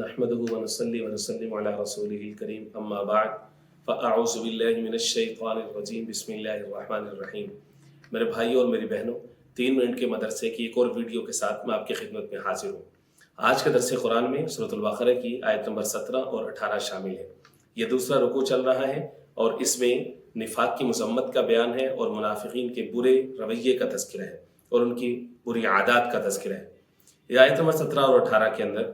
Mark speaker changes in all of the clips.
Speaker 1: नहमदुहु व नसल्ली व नसल्लिमु अला रसूलिहिल करीम अम्मा बाद फ़अऊज़ु बिल्लाहि मिनश शैतानिर रजीम बिस्मिल्लाहिर रहमानिर रहीम। मेरे भाइयों और मेरी बहनों, 3 मिनट के मदरसे की एक और वीडियो के साथ मैं आपकी खिदमत में हाजिर हूँ। आज के दरस कुरान में सूरह अल-बक़रा की आयत नंबर 17 और 18 शामिल है। ये दूसरा रुकू चल रहा है और इसमें निफाक की मज़म्मत का बयान है और मुनाफिकीन के बुरे रवैये का तज़किरा है और उनकी बुरी आदत का तज़किरा है। ये आयत नंबर 17 और 18 के अंदर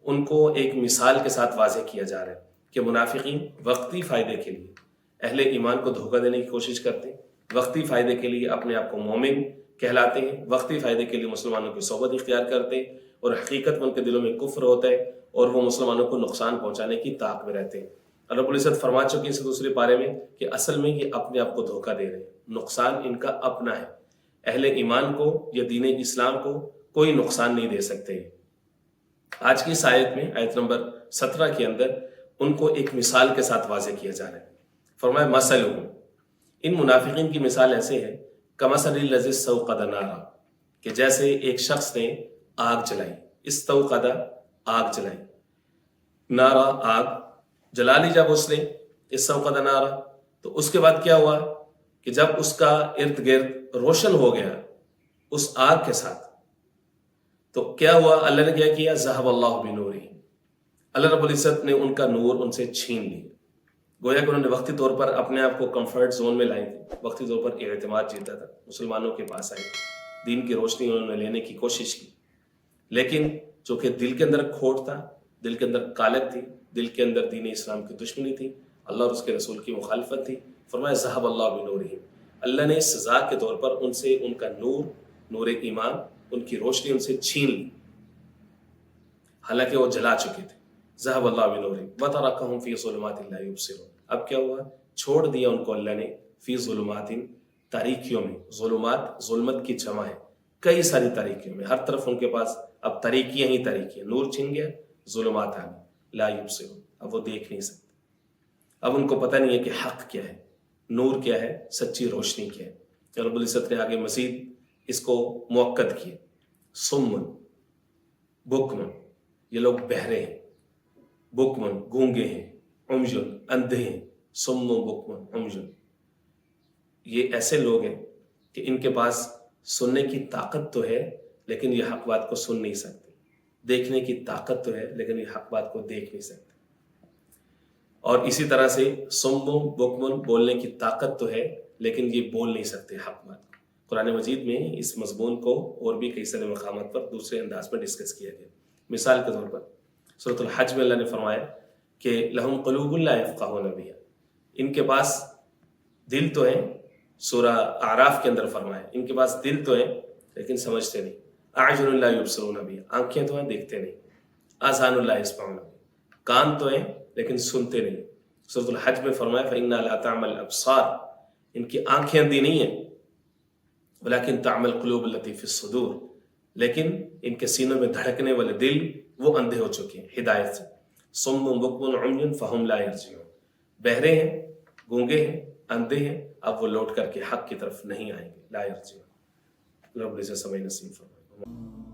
Speaker 1: उनको एक मिसाल के साथ वाज़ेह किया जा रहा है कि मुनाफिकीन वक्ती फ़ायदे के लिए अहले ईमान को धोखा देने की कोशिश करते हैं, वक्ती फ़ायदे के लिए अपने आप को मोमिन कहलाते हैं, वक्ती फ़ायदे के लिए मुसलमानों की सोबत इख्तियार करते हैं और हकीकत में उनके दिलों में कुफ्र होता है और वो मुसलमानों को नुकसान पहुँचाने की ताक में रहते हैं। रब्बुल इज़्ज़त फरमा चुके हैं इस दूसरे पारे में कि असल में ये अपने आप को धोखा दे रहे हैं, नुकसान इनका अपना है। अहले ईमान को या दीन इस्लाम को कोई नुकसान नहीं दे सकते। आज की इस आयत में आयत नंबर 17 के अंदर उनको एक मिसाल के साथ वाज़ेह किया जा रहा है। फरमाया मसलुहुम, इन मुनाफिकीन की मिसाल ऐसे है कमसलिल लज़ी इस्तौक़द नारा, कि जैसे एक शख्स ने आग जलाई, इस्तौक़द आग जलाई, नारा आग जला ली जब उसने, इस्तौक़द नारा, तो उसके बाद क्या हुआ कि जब उसका इर्द गिर्द रोशन हो गया उस आग के साथ, तो क्या हुआ, अल्लाह ने क्या किया, ज़हबल्लाहु बिनूरिहिम, अल्लाह रब्बुल इज़्ज़त ने उनका नूर उनसे छीन लिया। गोया कि उन्होंने वक्ती तौर पर अपने आप को कंफर्ट जोन में लाए थे, वक्ती तौर पर एतमाद जीता था, मुसलमानों के पास आए, दीन की रोशनी उन्होंने लेने की कोशिश की, लेकिन चूँकि दिल के अंदर खोट था, दिल के अंदर कालक थी, दिल के अंदर दीन इस्लाम की दुश्मनी थी, अल्लाह और उसके रसूल की मुखालफत थी। फरमाया ज़हबल्लाहु बिनूरिहिम, अल्लाह ने सज़ा के तौर पर उनसे उनका नूर, नूर ईमान, उनकी रोशनी उनसे छीन ली, हालांकि वो जला चुके थे। ज़हबल्लाहु बिनूरिहिम व तरकहुम फ़ी ज़ुलुमातिन ला युबसिरून, अब क्या हुआ, छोड़ दिया उनको अल्लाह ने फ़ी ज़ुलुमातिन, तारीकियों में। ज़ुलुमात ज़ुल्मत की जमा है, कई सारी तारीकियों में, हर तरफ उनके पास अब तारीकियाँ ही तारीकियाँ, नूर छिन गया, ज़ुलुमात आ गई, ला युबसिरून, अब वो देख नहीं सकते, अब उनको पता नहीं है कि हक़ क्या है, नूर क्या है, सच्ची रोशनी क्या है। रब्बुल इज़्ज़त ने आगे मज़ीद इसको मुअक्कद किए, सुम्मुन बुक्मुन, ये लोग बहरे हैं, बुक्मुन गूंगे हैं, उमजुन अंधे हैं, सुम्मुन बुक्मुन उमजुन, ये ऐसे लोग हैं कि इनके पास सुनने की ताकत तो है लेकिन ये हक बात को सुन नहीं सकते, देखने की ताकत तो है लेकिन ये हक बात को देख नहीं सकते, और इसी तरह से सुम्मुन बुक्मुन, बोलने की ताकत तो है लेकिन ये बोल नहीं सकते हक बात। कुरान मजीद में इस मज़मून को और भी कई सारे मकामात पर दूसरे अंदाज में डिस्कस किया गया। मिसाल के तौर पर सूरह अल-हज में अल्लाह ने फरमाया कि लहुम क़ुलूबुन ला यफ़क़हून बिहा, इनके पास दिल तो है, सूरह आराफ के अंदर फरमाया इनके पास दिल तो है लेकिन समझते नहीं। अअयुनुन ला युबसिरून बिहा, आँखें तो हैं देखते नहीं। आज़ानुन ला यस्मऊन बिहा, कान तो हैं लेकिन सुनते नहीं। सूरह अल-हज में फरमाया फ़इन्ना ला तअमल अब्सार, इनकी आँखें अंधी नहीं हैं, वलाकिन तअमल क़ुलूब लती फ़िस सुदूर, लेकिन इनके सीनों में धड़कने वाले दिल वो अंधे हो चुके हैं हिदायत से। सुम्मुन बुक्मुन उम्युन फ़हुम ला यरजिऊन, बहरे हैं, गूंगे हैं, अंधे हैं, अब वो लौट करके हक की तरफ नहीं आएंगे। ला यरजिऊन, रब्बुल इज़्ज़त समझ नसीब फरमाए।